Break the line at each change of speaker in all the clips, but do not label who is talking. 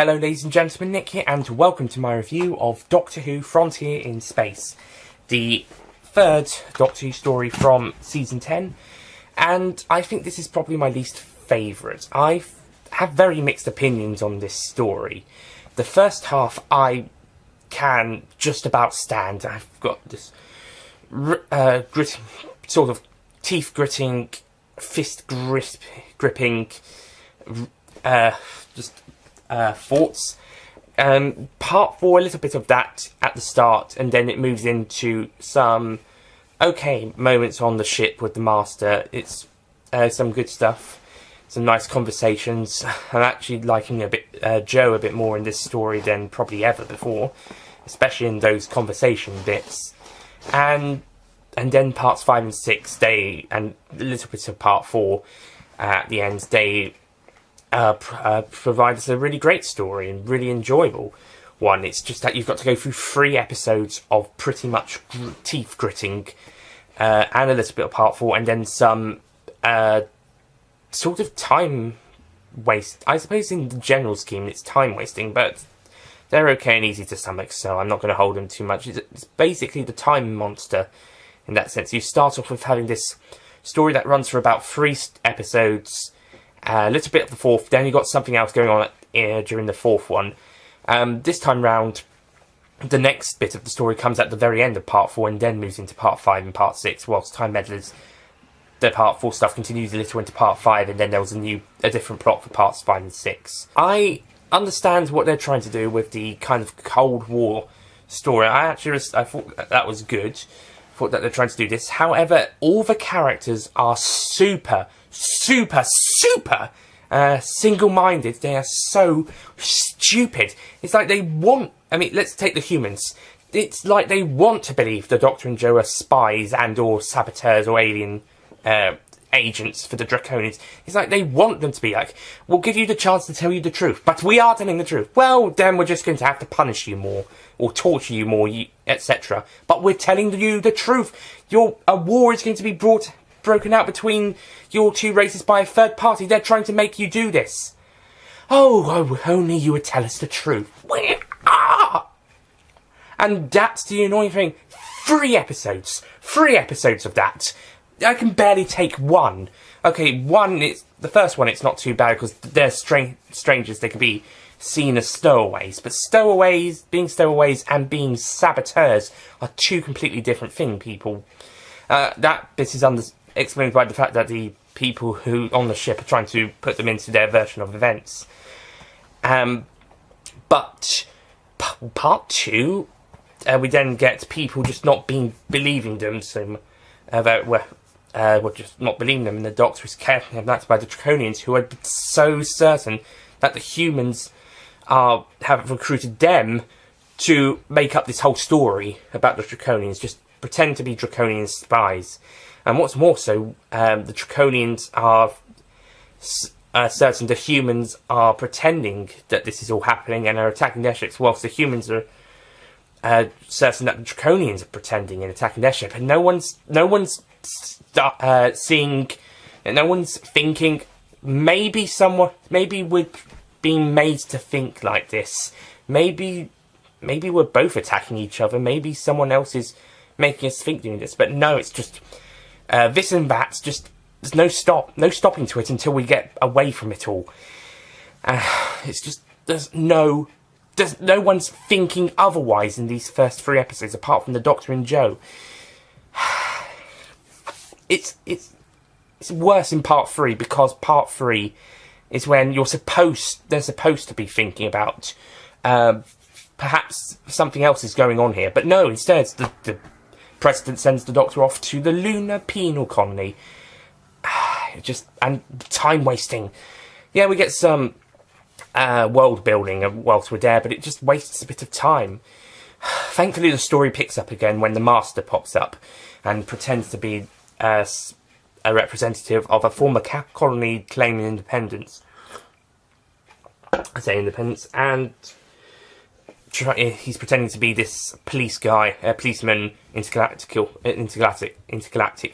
Hello ladies and gentlemen, Nick here, and welcome to my review of Doctor Who Frontier in Space, the third Doctor Who story from Season 10, and I think this is probably my least favourite. I have very mixed opinions on this story. The first half I can just about stand. I've got this gritting, sort of teeth-gritting, fist-gripping thoughts. Part 4, a little bit of that at the start, and then it moves into some okay moments on the ship with the Master. It's some good stuff, some nice conversations. I'm actually liking Joe a bit more in this story than probably ever before, especially in those conversation bits. And then parts 5 and 6, and a little bit of part 4 at the end, they provide us a really great story and really enjoyable one. It's just that you've got to go through 3 episodes of pretty much teeth gritting, and a little bit of part 4, and then some sort of time waste. I suppose in the general scheme it's time wasting, but they're okay and easy to stomach, so I'm not going to hold them too much. It's basically the time monster in that sense. You start off with having this story that runs for about 3 episodes, a little bit of the 4th, then you got something else going on during the 4th one. This time round, the next bit of the story comes at the very end of part 4 and then moves into part 5 and part 6, whilst Time Meddlers, the part 4 stuff continues a little into part 5, and then there was a different plot for parts 5 and 6. I understand what they're trying to do with the kind of Cold War story. I thought that was good. I thought that they're trying to do this. However, all the characters are super single-minded. They are so stupid. It's like they want... I mean, let's take the humans. It's like they want to believe the Doctor and Joe are spies and or saboteurs or alien agents for the Draconians. It's like they want them to be like, we'll give you the chance to tell you the truth, but we are telling the truth. Well, then we're just going to have to punish you more or torture you more, etc. But we're telling you the truth. A war is going to be broken out between your 2 races by a third party. They're trying to make you do this. Oh, only you would tell us the truth. We are! And that's the annoying thing. 3 episodes of that. I can barely take one. Okay, the first one, it's not too bad because they're strangers. They can be seen as stowaways. But being stowaways and being saboteurs are 2 completely different things, people. That bit is explained by the fact that the people who on the ship are trying to put them into their version of events. But part 2, we then get people just not believing them, so we're just not believing them, and the Doctor is carefully attacked by the Draconians, who are so certain that the humans have recruited them to make up this whole story about the Draconians, just pretend to be Draconian spies. And what's more so, the Draconians are certain the humans are pretending that this is all happening and are attacking their ships, whilst the humans are certain that the Draconians are pretending and attacking their ship. And no one's seeing, and no one's thinking, maybe we're being made to think like this. Maybe we're both attacking each other. Maybe someone else is making us think doing this. But no, it's just this and that. Just there's no stopping to it until we get away from it all. It's just no one's thinking otherwise in these first 3 episodes, apart from the Doctor and Joe. It's worse in part 3, because part 3 is when they're supposed to be thinking about perhaps something else is going on here. But no, instead the President sends the Doctor off to the lunar penal colony. And time wasting. Yeah, we get some world building whilst we're there, but it just wastes a bit of time. Thankfully, the story picks up again when the Master pops up and pretends to be a representative of a former colony claiming independence. I say independence, and he's pretending to be this policeman, intergalactic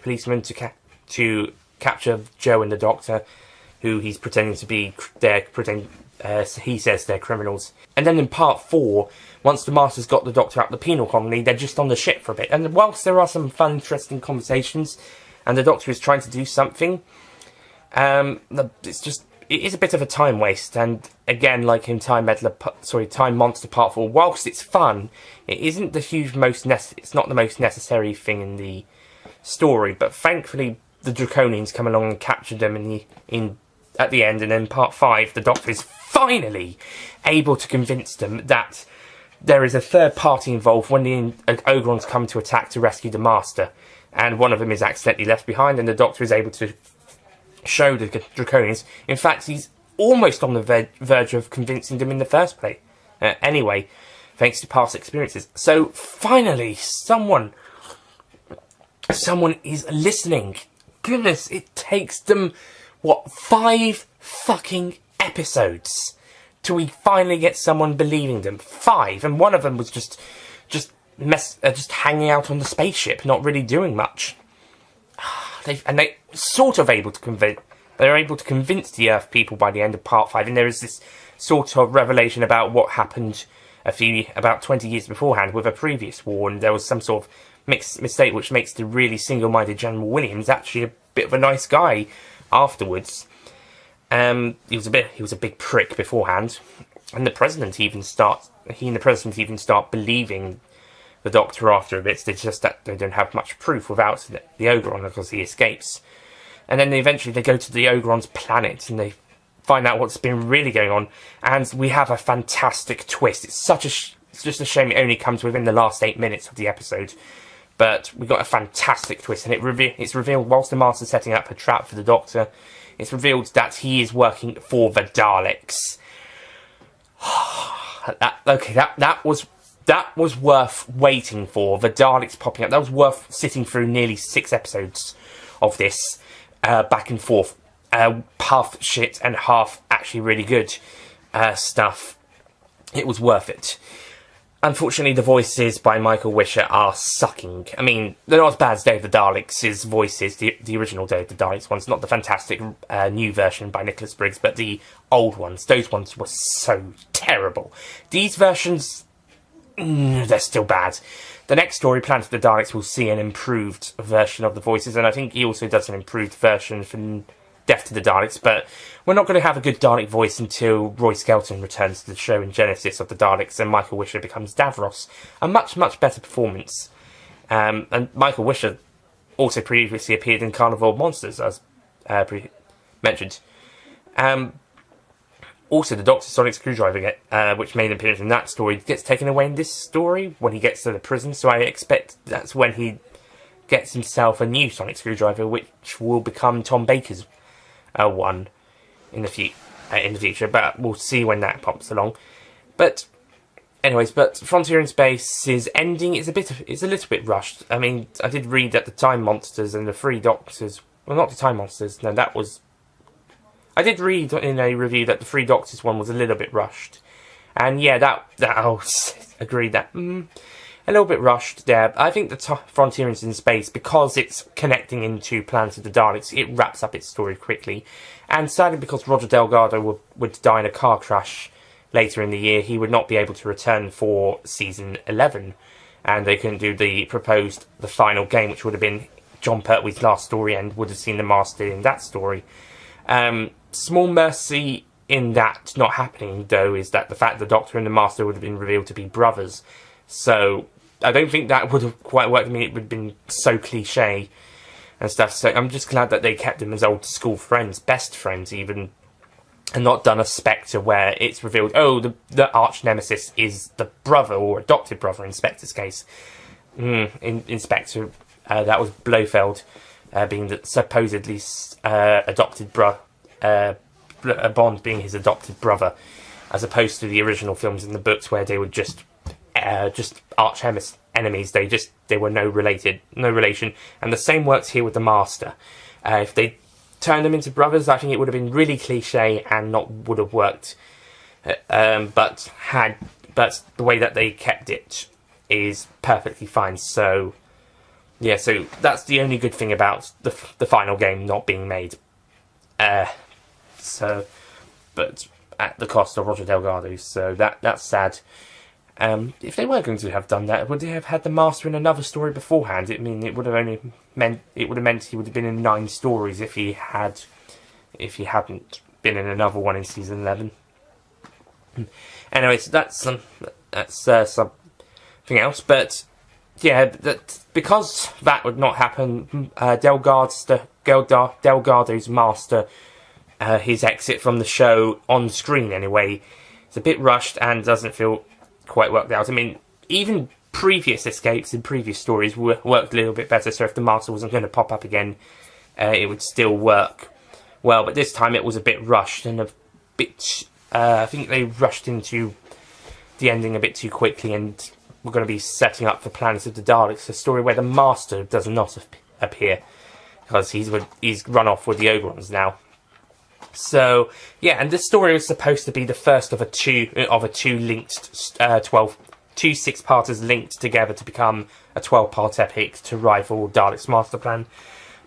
policeman to capture Joe and the Doctor, who he's pretending to be there, So he says they're criminals. And then in part 4, once the Master's got the Doctor out of the penal colony, they're just on the ship for a bit. And whilst there are some fun, interesting conversations, and the Doctor is trying to do something, it is a bit of a time waste. And again, like in Time Monster Part 4, whilst it's fun, it isn't it's not the most necessary thing in the story. But thankfully, the Draconians come along and capture them at the end, and in Part 5, the Doctor is finally able to convince them that there is a third party involved when the Ogrons come to attack to rescue the Master, and one of them is accidentally left behind, and the Doctor is able to show the Draconians. In fact, he's almost on the verge of convincing them in the first place. Anyway, thanks to past experiences. So, finally, someone is listening. Goodness, it takes them, 5 fucking episodes till we finally get someone believing them. 5, and one of them was just hanging out on the spaceship, not really doing much. They sort of able to convince. They're able to convince the Earth people by the end of Part 5, and there is this sort of revelation about what happened about 20 years beforehand with a previous war, and there was some sort of mistake which makes the really single-minded General Williams actually a bit of a nice guy afterwards. He was a big prick beforehand, and the President even start believing the Doctor after a bit. It's just that they don't have much proof without the Ogron, because he escapes. And then eventually they go to the Ogron's planet and they find out what's been really going on, and we have a fantastic twist. It's just a shame it only comes within the last 8 minutes of the episode, but we got a fantastic twist, and it's revealed whilst the Master's setting up a trap for the Doctor. It's revealed that he is working for the Daleks. That was worth waiting for. The Daleks popping up. That was worth sitting through nearly 6 episodes of this back and forth. Half shit and half actually really good stuff. It was worth it. Unfortunately, the voices by Michael Wisher are sucking. I mean, they're not as bad as Day of the Daleks' voices, the original Day of the Daleks ones, not the fantastic new version by Nicholas Briggs, but the old ones. Those ones were so terrible. These versions, they're still bad. The next story, Planet of the Daleks, will see an improved version of the voices, and I think he also does an improved version for Death to the Daleks, but we're not going to have a good Dalek voice until Roy Skelton returns to the show in Genesis of the Daleks and Michael Wisher becomes Davros. A much, much better performance. And Michael Wisher also previously appeared in Carnival of Monsters, as mentioned. Also, the Doctor's Sonic Screwdriver, which made an appearance in that story, gets taken away in this story when he gets to the prison, so I expect that's when he gets himself a new Sonic Screwdriver, which will become Tom Baker's one in the future, but we'll see when that pops along. But Frontier in Space's ending is a little bit rushed. I mean, I did read that the Time Monsters and the Three Doctors, well, not the Time Monsters, no, that was, I did read in a review that the Three Doctors one was a little bit rushed, and yeah, I'll agree that a little bit rushed there. I think the Frontier in Space, because it's connecting into Planet of the Daleks, it wraps up its story quickly. And sadly, because Roger Delgado would die in a car crash later in the year, he would not be able to return for season 11. And they couldn't do the final game, which would have been John Pertwee's last story, and would have seen the Master in that story. Small mercy in that not happening, though, is that the fact the Doctor and the Master would have been revealed to be brothers. So I don't think that would have quite worked. I mean, it would have been so cliche and stuff. So I'm just glad that they kept them as old school friends, best friends even, and not done a Spectre where it's revealed, oh, the arch nemesis is the brother or adopted brother in Spectre's case. In Spectre, that was Blofeld being the supposedly adopted Bond being his adopted brother, as opposed to the original films in the books where they were just arch enemies. They were no relation, and the same works here with the Master. If they turned them into brothers, I think it would have been really cliche and would have worked. But the way that they kept it is perfectly fine. So yeah, so that's the only good thing about the final game not being made. But at the cost of Roger Delgado. So that's sad. If they were going to have done that, would they have had the Master in another story beforehand? I mean, it would have meant he would have been in 9 stories if he hadn't been in another one in season 11. Anyway, so that's something else. But yeah, because that would not happen, Delgado's Master, his exit from the show on screen anyway, it's a bit rushed and doesn't feel quite worked out. I mean, even previous escapes in previous stories worked a little bit better, so if the Master wasn't going to pop up again, it would still work well. But this time it was a bit rushed and a bit... I think they rushed into the ending a bit too quickly, and we're going to be setting up for Planet of the Daleks, a story where the Master does not appear, because he's run off with the Ogrons now. So yeah, and this story was supposed to be the first of two linked 6-parters linked together to become a 12-part epic to rival Dalek's Master Plan.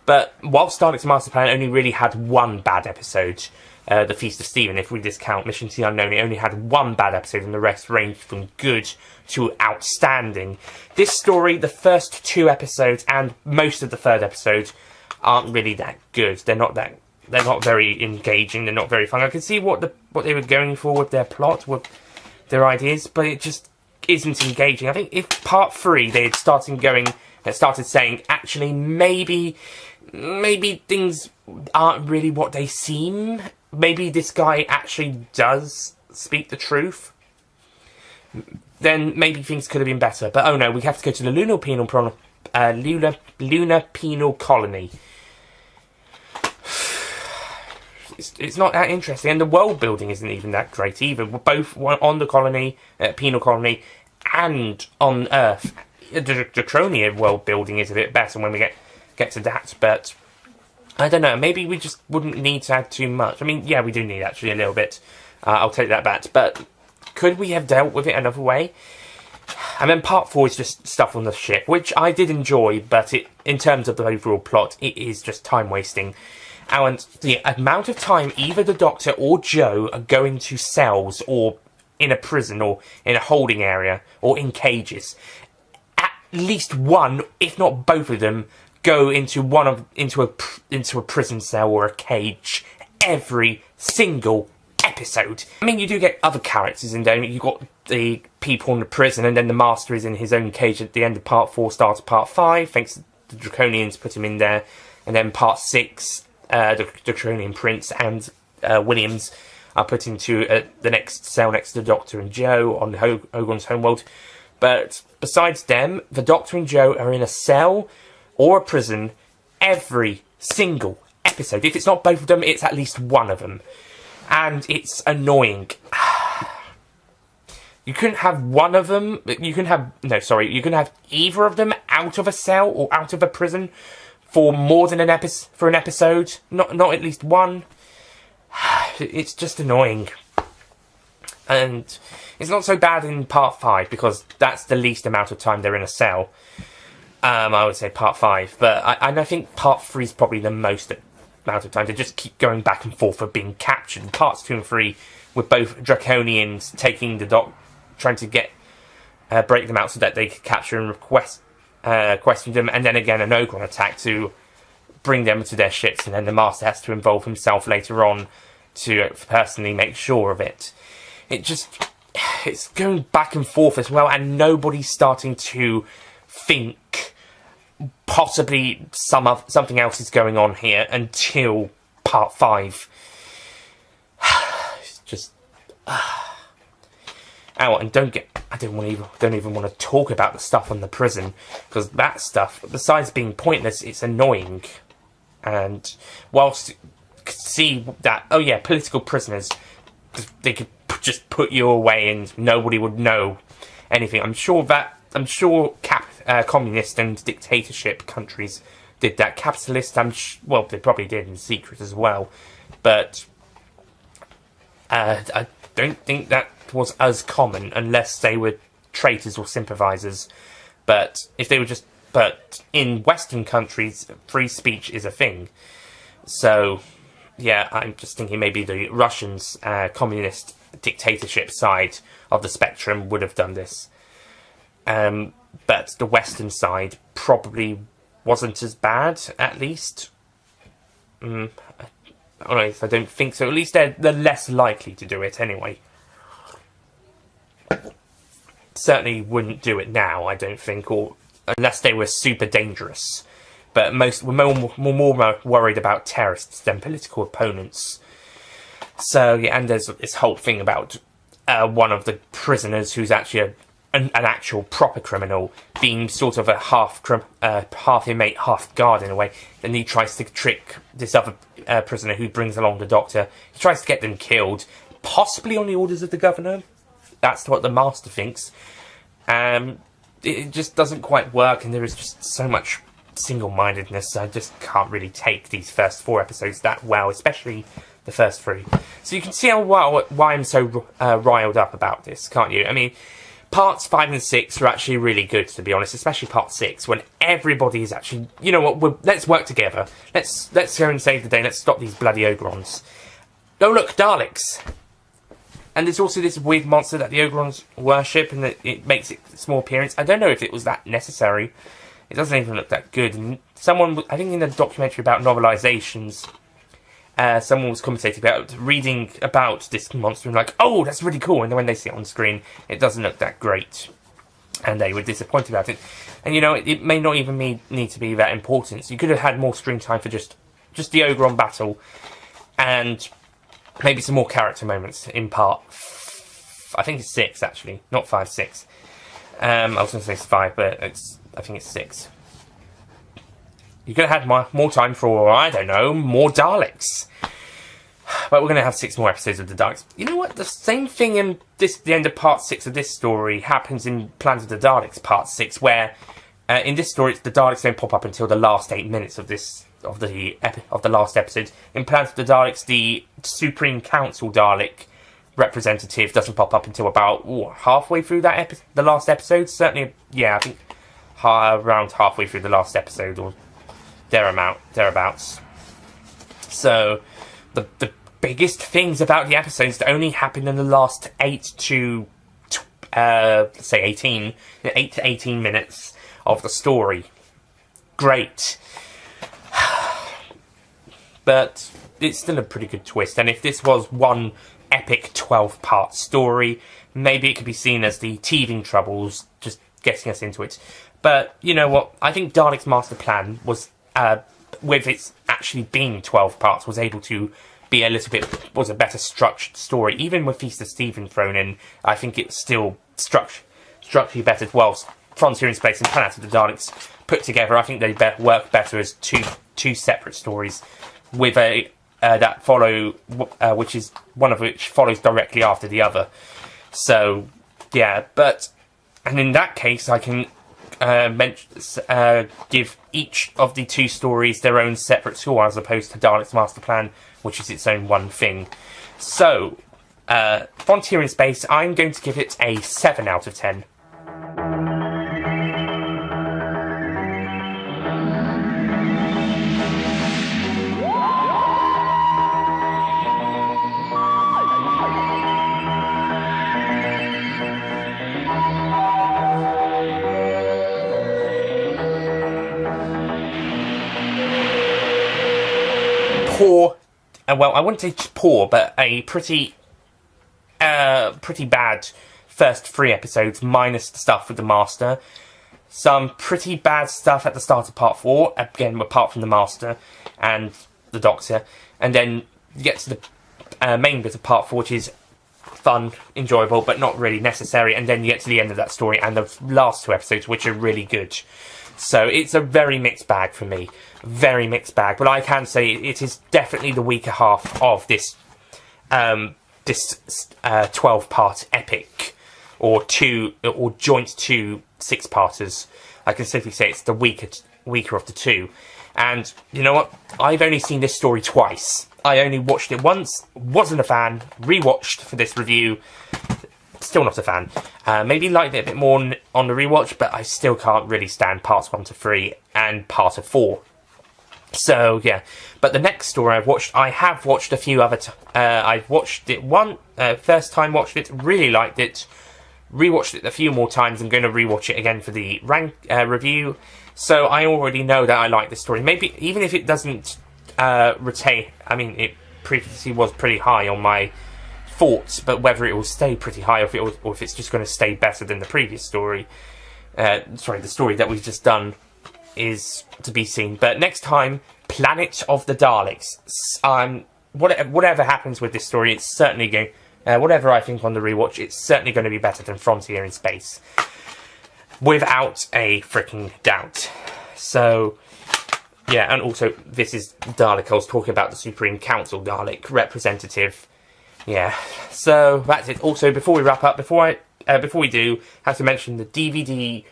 But whilst Dalek's Master Plan only really had one bad episode, The Feast of Stephen, if we discount Mission to the Unknown, it only had one bad episode and the rest ranged from good to outstanding. This story, the first 2 episodes and most of the 3rd episode, aren't really that good. They're not very engaging, they're not very fun. I can see what they were going for with their plot, with their ideas, but it just isn't engaging. I think if part 3 they had started saying, actually, maybe things aren't really what they seem. Maybe this guy actually does speak the truth. Then maybe things could have been better. But oh no, we have to go to the Lunar Penal Colony. It's not that interesting, and the world building isn't even that great either. We're both on the colony, penal colony, and on Earth. The Draconian world building is a bit better when we get to that, but I don't know, maybe we just wouldn't need to add too much. I mean, yeah, we do need actually a little bit. I'll take that back, but could we have dealt with it another way? And then part 4 is just stuff on the ship, which I did enjoy, but in terms of the overall plot, it is just time wasting. And the amount of time either the Doctor or Joe are going to cells or in a prison or in a holding area or in cages, at least one, if not both of them, go into a prison cell or a cage every single episode. I mean, you do get other characters in there. You've got the people in the prison, and then the Master is in his own cage at the end of part 4, start of part 5, thanks to the Draconians put him in there. And then part 6, the Draconian Prince and Williams are put into the next cell next to the Doctor and Joe on Ogron's homeworld. But besides them, the Doctor and Joe are in a cell or a prison every single episode. If it's not both of them, it's at least one of them. And it's annoying. You couldn't have one of them. You can have either of them out of a cell or out of a prison for more than an episode. Not at least one. It's just annoying. And it's not so bad in part 5 because that's the least amount of time they're in a cell. I would say part 5, but I think part 3 is probably the most amount of time. They just keep going back and forth of being captured. Parts 2 and 3, with both Draconians taking the trying to break them out so that they could capture and question them, and then again an Ogron attack to bring them to their ships, and then the Master has to involve himself later on to personally make sure of it. It's going back and forth as well, and nobody's starting to think possibly something else is going on here until part 5. It's just and don't even want to talk about the stuff on the prison, because that stuff, besides being pointless, it's annoying. And whilst see that, oh yeah, political prisoners, they could just put you away and nobody would know anything. I'm sure communist and dictatorship countries did that. Capitalist, well, they probably did in secret as well, but I don't think that was as common unless they were traitors or sympathisers. But in Western countries, free speech is a thing. So yeah, I'm just thinking maybe the Russians, communist dictatorship side of the spectrum would have done this. But the Western side probably wasn't as bad, at least. I don't think so. At least they're less likely to do it anyway. Certainly wouldn't do it now, I don't think, or unless they were super dangerous. But we're more worried about terrorists than political opponents. So, yeah, and there's this whole thing about one of the prisoners who's actually an actual proper criminal being sort of a half inmate, half guard in a way. Then he tries to trick this other prisoner who brings along the doctor. He tries to get them killed, possibly on the orders of the governor. That's what the Master thinks. It just doesn't quite work, and there is just so much single-mindedness. I just can't really take these first 4 episodes that well, especially the first 3. So you can see why I'm so riled up about this, can't you? I mean, parts 5 and 6 are actually really good, to be honest, especially part 6, when everybody is actually, you know what, let's work together. Let's go and save the day. Let's stop these bloody Ogrons. Oh, look, Daleks. And there's also this weird monster that the Ogrons worship, and that it makes its small appearance. I don't know if it was that necessary. It doesn't even look that good. And someone, I think in the documentary about novelizations, someone was commentating about reading about this monster and like, oh, that's really cool. And then when they see it on screen, it doesn't look that great. And they were disappointed about it. And, you know, it may not even need to be that important. So you could have had more screen time for just the Ogron battle. And maybe some more character moments in part, I think it's 6, actually. Not 5, 6. I was going to say it's 5, but I think it's 6. You could have had more time for, I don't know, more Daleks. But we're going to have 6 more episodes of the Daleks. You know what? The same thing in the end of part 6 of this story happens in Plans of the Daleks part 6, where in this story the Daleks don't pop up until the last 8 minutes of the last episode. In Plans of the Daleks, the Supreme Council Dalek representative doesn't pop up until about halfway through the last episode. Certainly, yeah, I think around halfway through the last episode or thereabouts. So the biggest things about the episodes that only happen in the last 8 to 18 minutes of the story. Great. But it's still a pretty good twist, and if this was one epic 12-part story, maybe it could be seen as the teething troubles just getting us into it. But, you know what, I think Dalek's master plan was, with its actually being 12 parts, was able to be was a better structured story. Even with Feast of Stephen thrown in, I think it's still structurally better. Whilst Frontier in Space and Planet of the Daleks put together, I think they work better as two separate stories, with that follow, which is one of which follows directly after the other. So, yeah, and in that case, I can give each of the 2 stories their own separate score, as opposed to Dalek's Master Plan, which is its own one thing. So, Frontier in Space, I'm going to give it a 7 out of 10. Poor, well, I wouldn't say poor, but a pretty bad first 3 episodes, minus the stuff with the Master. Some pretty bad stuff at the start of part 4, again, apart from the Master and the Doctor. And then you get to the main bit of part 4, which is fun, enjoyable, but not really necessary. And then you get to the end of that story and the last 2 episodes, which are really good. So it's a very mixed bag for me. Very mixed bag. But I can say it is definitely the weaker half of this 12-part epic, or joint 2 6-parters. I can safely say it's the weaker of the 2. And you know what? I've only seen this story twice. I only watched it once, wasn't a fan, rewatched for this review, still not a fan. Maybe liked it a bit more on the rewatch, but I still can't really stand parts 1 to 3 and part of 4. So yeah, but the next story I have watched a few other. I've watched it first time, watched it, really liked it, rewatched it a few more times. I'm going to rewatch it again for the review. So I already know that I like the story. Maybe even if it doesn't retain. I mean, it previously was pretty high on my thoughts, but whether it will stay pretty high or if it's just going to stay better than the previous story. The story that we've just done is to be seen. But next time, Planet of the Daleks. Whatever happens with this story, it's certainly going. Whatever I think on the rewatch, it's certainly going to be better than Frontier in Space, without a freaking doubt. So, yeah, and also this is Dalek. I was talking about the Supreme Council Dalek representative. Yeah, so that's it. Also, before we wrap up, before we do, I have to mention the DVD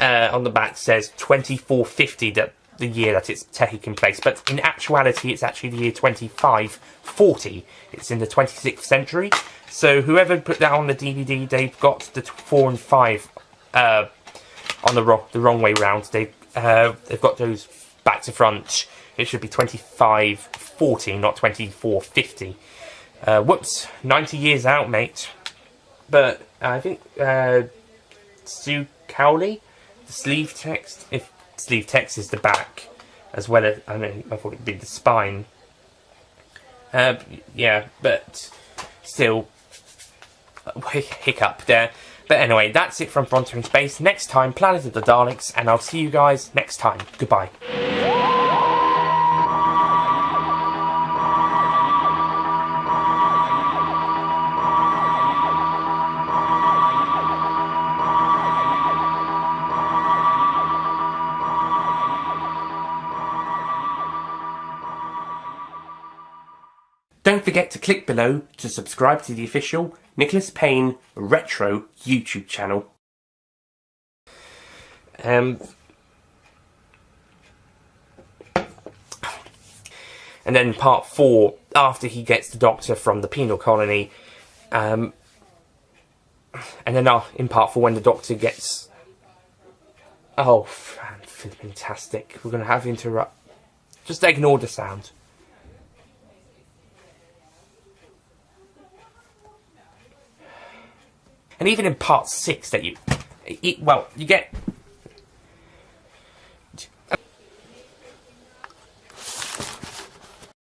on the back says 2450, that the year that it's taking place, but in actuality it's actually the year 2540. It's in the 26th century. So whoever put that on the DVD, they've got the 4 and 5 on the wrong way round. They've got those back to front. It should be 2540, not 2450. Whoops, 90 years out, mate. But I think Sue Cowley, the sleeve text, if sleeve text is the back, as well as, I thought it'd be the spine. Yeah, but still, hiccup there. But anyway, that's it from Frontier in Space. Next time, Planet of the Daleks, and I'll see you guys next time. Goodbye. Don't forget to click below to subscribe to the official Nicholas Payne Retro YouTube channel. And then part 4, after he gets the Doctor from the penal colony, and then in part 4 when the Doctor gets... Oh, fantastic. We're going to have interrupt. Just ignore the sound. And even in part 6 that you get